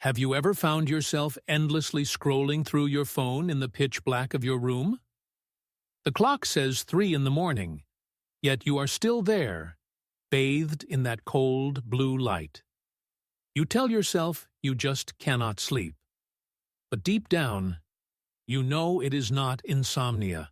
Have you ever found yourself endlessly scrolling through your phone in the pitch black of your room? The clock says 3 in the morning, yet you are still there, bathed in that cold blue light. You tell yourself you just cannot sleep. But deep down, you know it is not insomnia.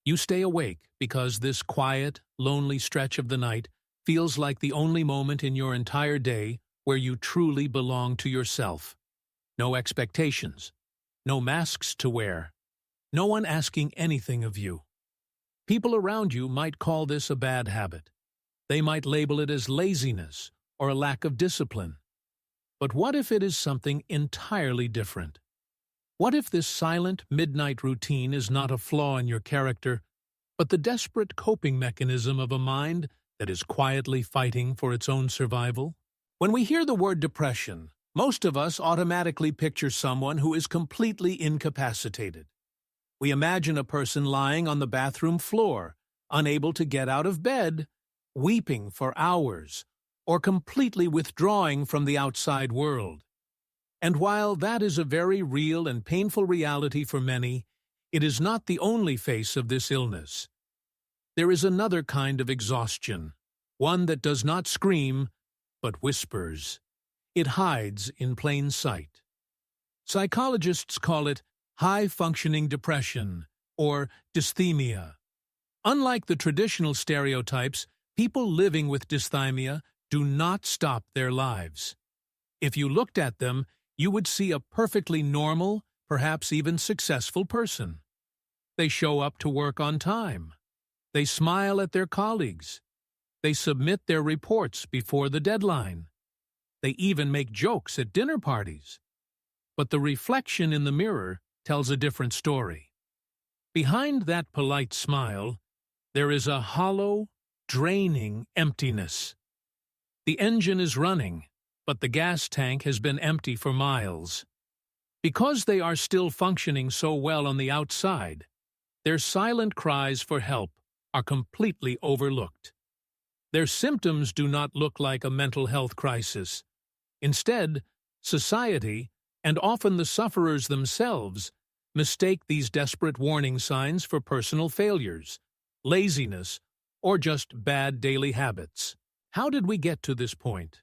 You stay awake because this quiet, lonely stretch of the night feels like the only moment in your entire day where you truly belong to yourself. No expectations, no masks to wear, no one asking anything of you. People around you might call this a bad habit. They might label it as laziness or a lack of discipline. But what if it is something entirely different? What if this silent midnight routine is not a flaw in your character, but the desperate coping mechanism of a mind that is quietly fighting for its own survival? When we hear the word depression, most of us automatically picture someone who is completely incapacitated. We imagine a person lying on the bathroom floor, unable to get out of bed, weeping for hours, or completely withdrawing from the outside world. And while that is a very real and painful reality for many, it is not the only face of this illness. There is another kind of exhaustion, one that does not scream, but whispers. It hides in plain sight. Psychologists call it high-functioning depression, or dysthymia. Unlike the traditional stereotypes, people living with dysthymia do not stop their lives. If you looked at them, you would see a perfectly normal, perhaps even successful person. They show up to work on time. They smile at their colleagues. They submit their reports before the deadline. They even make jokes at dinner parties. But the reflection in the mirror tells a different story. Behind that polite smile, there is a hollow, draining emptiness. The engine is running, but the gas tank has been empty for miles. Because they are still functioning so well on the outside, their silent cries for help are completely overlooked. Their symptoms do not look like a mental health crisis. Instead, society, and often the sufferers themselves, mistake these desperate warning signs for personal failures, laziness, or just bad daily habits. How did we get to this point?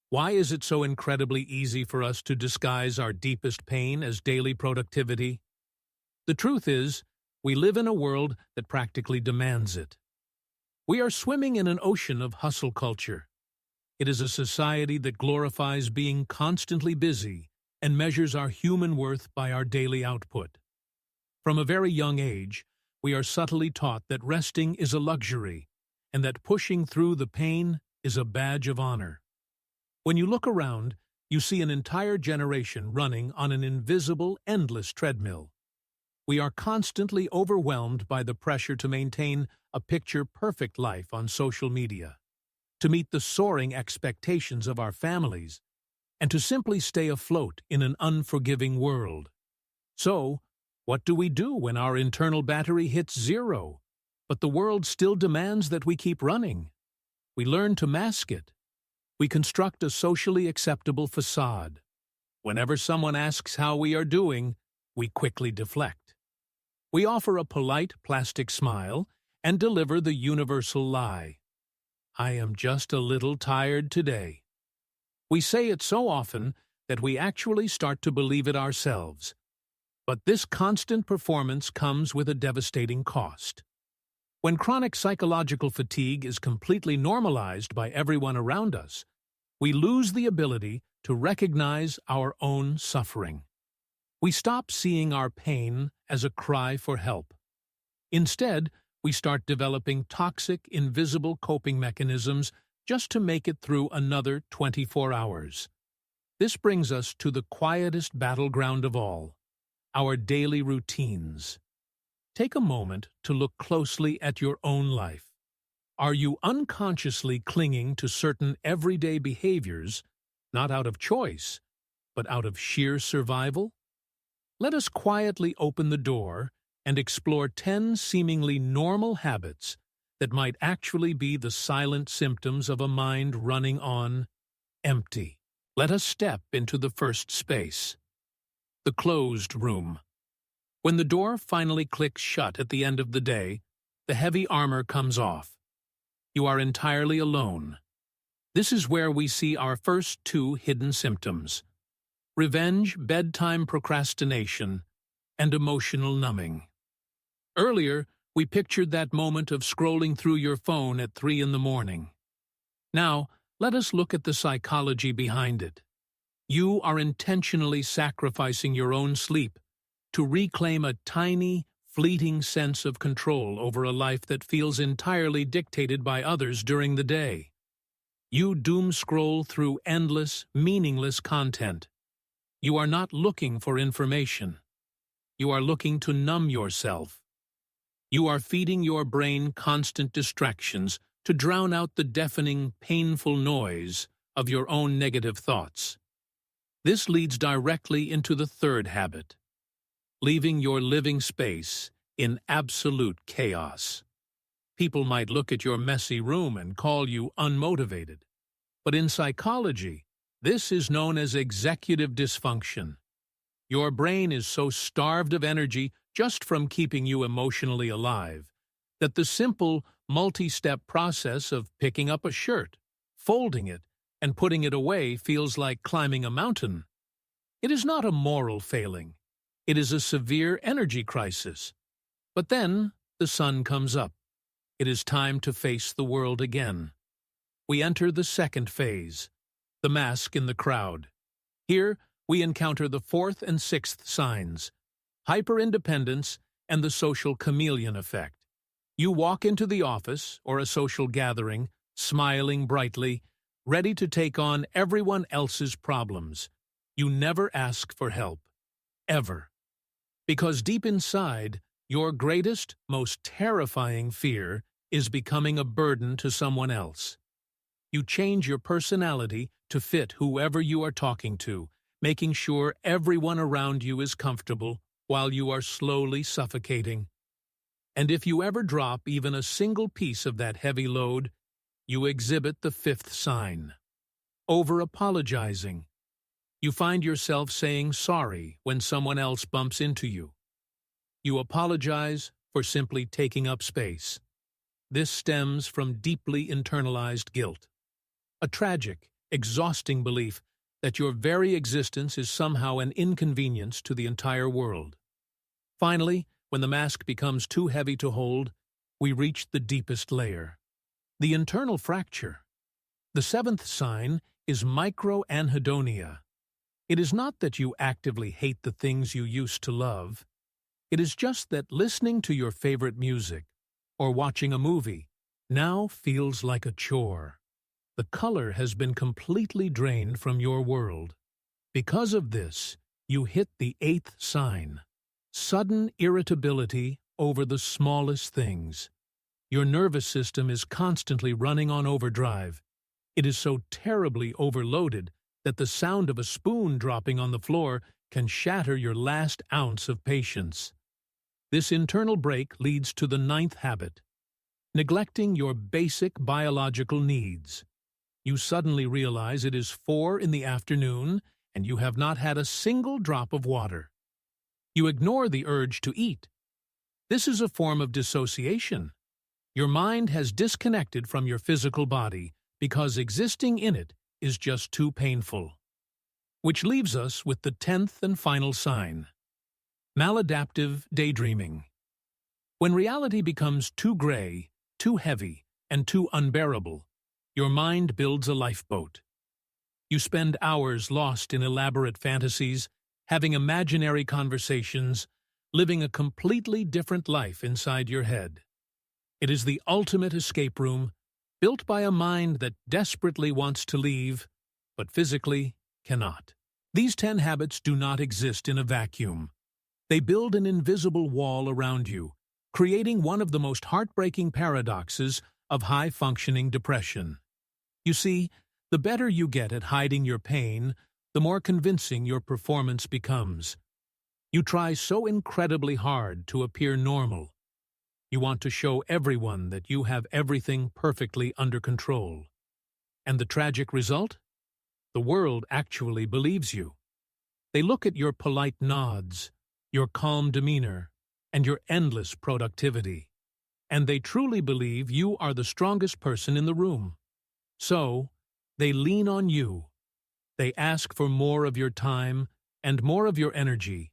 Why is it so incredibly easy for us to disguise our deepest pain as daily productivity? The truth is, we live in a world that practically demands it. We are swimming in an ocean of hustle culture. It is a society that glorifies being constantly busy and measures our human worth by our daily output. From a very young age, we are subtly taught that resting is a luxury and that pushing through the pain is a badge of honor. When you look around, you see an entire generation running on an invisible, endless treadmill. We are constantly overwhelmed by the pressure to maintain a picture-perfect life on social media, to meet the soaring expectations of our families, and to simply stay afloat in an unforgiving world. So, what do we do when our internal battery hits zero, but the world still demands that we keep running? We learn to mask it. We construct a socially acceptable facade. Whenever someone asks how we are doing, we quickly deflect. We offer a polite plastic smile and deliver the universal lie. I am just a little tired today. We say it so often that we actually start to believe it ourselves. But this constant performance comes with a devastating cost. When chronic psychological fatigue is completely normalized by everyone around us, we lose the ability to recognize our own suffering. We stop seeing our pain as a cry for help. Instead, we start developing toxic, invisible coping mechanisms just to make it through another 24 hours. This brings us to the quietest battleground of all, our daily routines. Take a moment to look closely at your own life. Are you unconsciously clinging to certain everyday behaviors, not out of choice, but out of sheer survival? Let us quietly open the door and explore 10 seemingly normal habits that might actually be the silent symptoms of a mind running on empty. Let us step into the first space, the closed room. When the door finally clicks shut at the end of the day, the heavy armor comes off. You are entirely alone. This is where we see our first two hidden symptoms: revenge, bedtime procrastination, and emotional numbing. Earlier, we pictured that moment of scrolling through your phone at 3 in the morning. Now, let us look at the psychology behind it. You are intentionally sacrificing your own sleep to reclaim a tiny, fleeting sense of control over a life that feels entirely dictated by others during the day. You doom scroll through endless, meaningless content. You are not looking for information. You are looking to numb yourself. You are feeding your brain constant distractions to drown out the deafening, painful noise of your own negative thoughts. This leads directly into the third habit: leaving your living space in absolute chaos. People might look at your messy room and call you unmotivated, but in psychology, this is known as executive dysfunction. Your brain is so starved of energy just from keeping you emotionally alive that the simple, multi-step process of picking up a shirt, folding it, and putting it away feels like climbing a mountain. It is not a moral failing. It is a severe energy crisis. But then the sun comes up. It is time to face the world again. We enter the second phase, the mask in the crowd. Here, we encounter the fourth and sixth signs: hyper-independence and the social chameleon effect. You walk into the office or a social gathering, smiling brightly, ready to take on everyone else's problems. You never ask for help. Ever. Because deep inside, your greatest, most terrifying fear is becoming a burden to someone else. You change your personality to fit whoever you are talking to, making sure everyone around you is comfortable while you are slowly suffocating. And if you ever drop even a single piece of that heavy load, you exhibit the fifth sign: over-apologizing. You find yourself saying sorry when someone else bumps into you. You apologize for simply taking up space. This stems from deeply internalized guilt, a tragic, exhausting belief that your very existence is somehow an inconvenience to the entire world. Finally, when the mask becomes too heavy to hold, we reach the deepest layer: the internal fracture. The seventh sign is microanhedonia. It is not that you actively hate the things you used to love. It is just that listening to your favorite music or watching a movie now feels like a chore. The color has been completely drained from your world. Because of this, you hit the eighth sign: sudden irritability over the smallest things. Your nervous system is constantly running on overdrive. It is so terribly overloaded that the sound of a spoon dropping on the floor can shatter your last ounce of patience. This internal break leads to the ninth habit: neglecting your basic biological needs. You suddenly realize it is 4 in the afternoon and you have not had a single drop of water. You ignore the urge to eat. This is a form of dissociation. Your mind has disconnected from your physical body because existing in it is just too painful. Which leaves us with the 10th and final sign: maladaptive daydreaming. When reality becomes too gray, too heavy, and too unbearable, your mind builds a lifeboat. You spend hours lost in elaborate fantasies, having imaginary conversations, living a completely different life inside your head. It is the ultimate escape room, built by a mind that desperately wants to leave, but physically cannot. These 10 habits do not exist in a vacuum. They build an invisible wall around you, creating one of the most heartbreaking paradoxes of high-functioning depression. You see, the better you get at hiding your pain, the more convincing your performance becomes. You try so incredibly hard to appear normal. You want to show everyone that you have everything perfectly under control. And the tragic result? the world actually believes you. They look at your polite nods, your calm demeanor, and your endless productivity, and they truly believe you are the strongest person in the room. So, they lean on you. They ask for more of your time and more of your energy,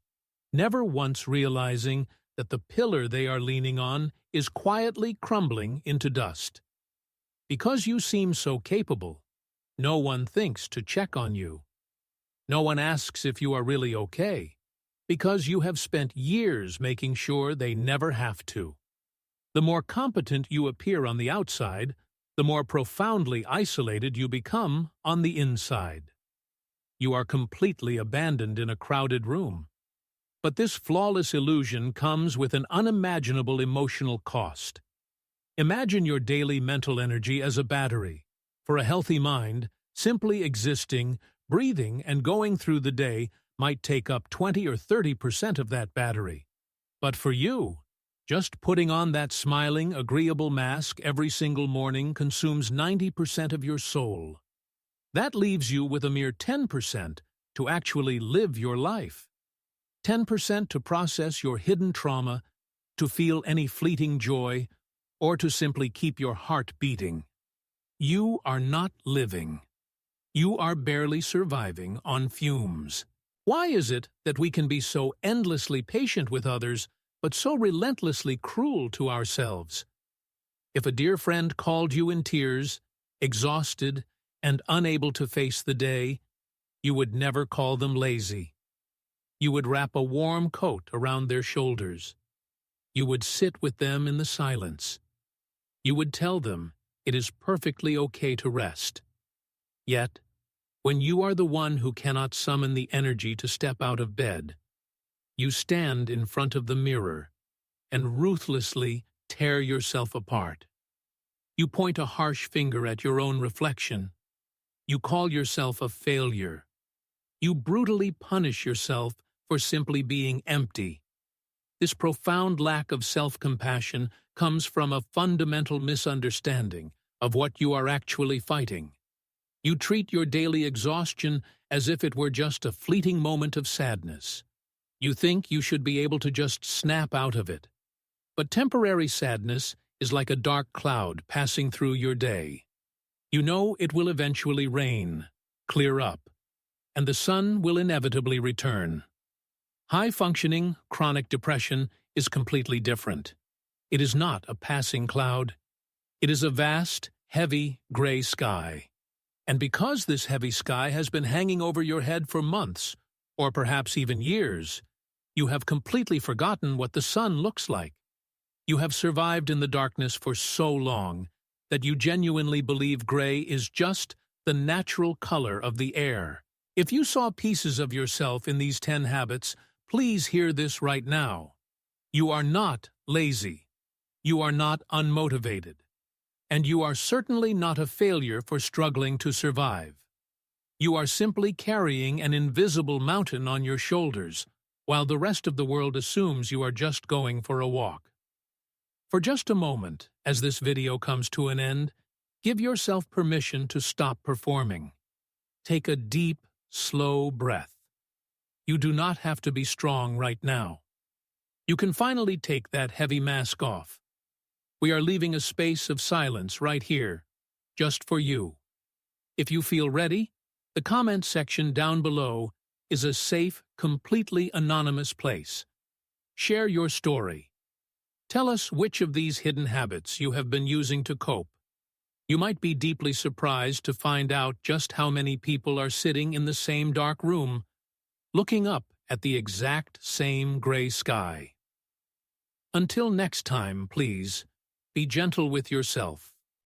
never once realizing that the pillar they are leaning on is quietly crumbling into dust. Because you seem so capable, no one thinks to check on you. No one asks if you are really okay, because you have spent years making sure they never have to. The more competent you appear on the outside, the more profoundly isolated you become on the inside. You are completely abandoned in a crowded room. But this flawless illusion comes with an unimaginable emotional cost. Imagine your daily mental energy as a battery. For a healthy mind, simply existing, breathing, and going through the day might take up 20 or 30% of that battery. But for you, just putting on that smiling, agreeable mask every single morning consumes 90% of your soul. That leaves you with a mere 10% to actually live your life. 10% to process your hidden trauma, to feel any fleeting joy, or to simply keep your heart beating. You are not living. You are barely surviving on fumes. Why is it that we can be so endlessly patient with others, but so relentlessly cruel to ourselves? If a dear friend called you in tears, exhausted, and unable to face the day, you would never call them lazy. You would wrap a warm coat around their shoulders. You would sit with them in the silence. You would tell them it is perfectly okay to rest. Yet, when you are the one who cannot summon the energy to step out of bed, you stand in front of the mirror and ruthlessly tear yourself apart. You point a harsh finger at your own reflection. You call yourself a failure. You brutally punish yourself for simply being empty. This profound lack of self-compassion comes from a fundamental misunderstanding of what you are actually fighting. You treat your daily exhaustion as if it were just a fleeting moment of sadness. You think you should be able to just snap out of it. But temporary sadness is like a dark cloud passing through your day. You know it will eventually rain, clear up, and the sun will inevitably return. High-functioning, chronic depression is completely different. It is not a passing cloud. It is a vast, heavy, gray sky. And because this heavy sky has been hanging over your head for months, or perhaps even years, you have completely forgotten what the sun looks like. You have survived in the darkness for so long that you genuinely believe gray is just the natural color of the air. If you saw pieces of yourself in these 10 habits, please hear this right now. You are not lazy. You are not unmotivated. And you are certainly not a failure for struggling to survive. You are simply carrying an invisible mountain on your shoulders, while the rest of the world assumes you are just going for a walk. For just a moment, as this video comes to an end, give yourself permission to stop performing. Take a deep, slow breath. You do not have to be strong right now. You can finally take that heavy mask off. We are leaving a space of silence right here, just for you. If you feel ready, the comment section down below is a safe, completely anonymous place. Share your story. Tell us which of these hidden habits you have been using to cope. You might be deeply surprised to find out just how many people are sitting in the same dark room, looking up at the exact same gray sky. Until next time, please, be gentle with yourself.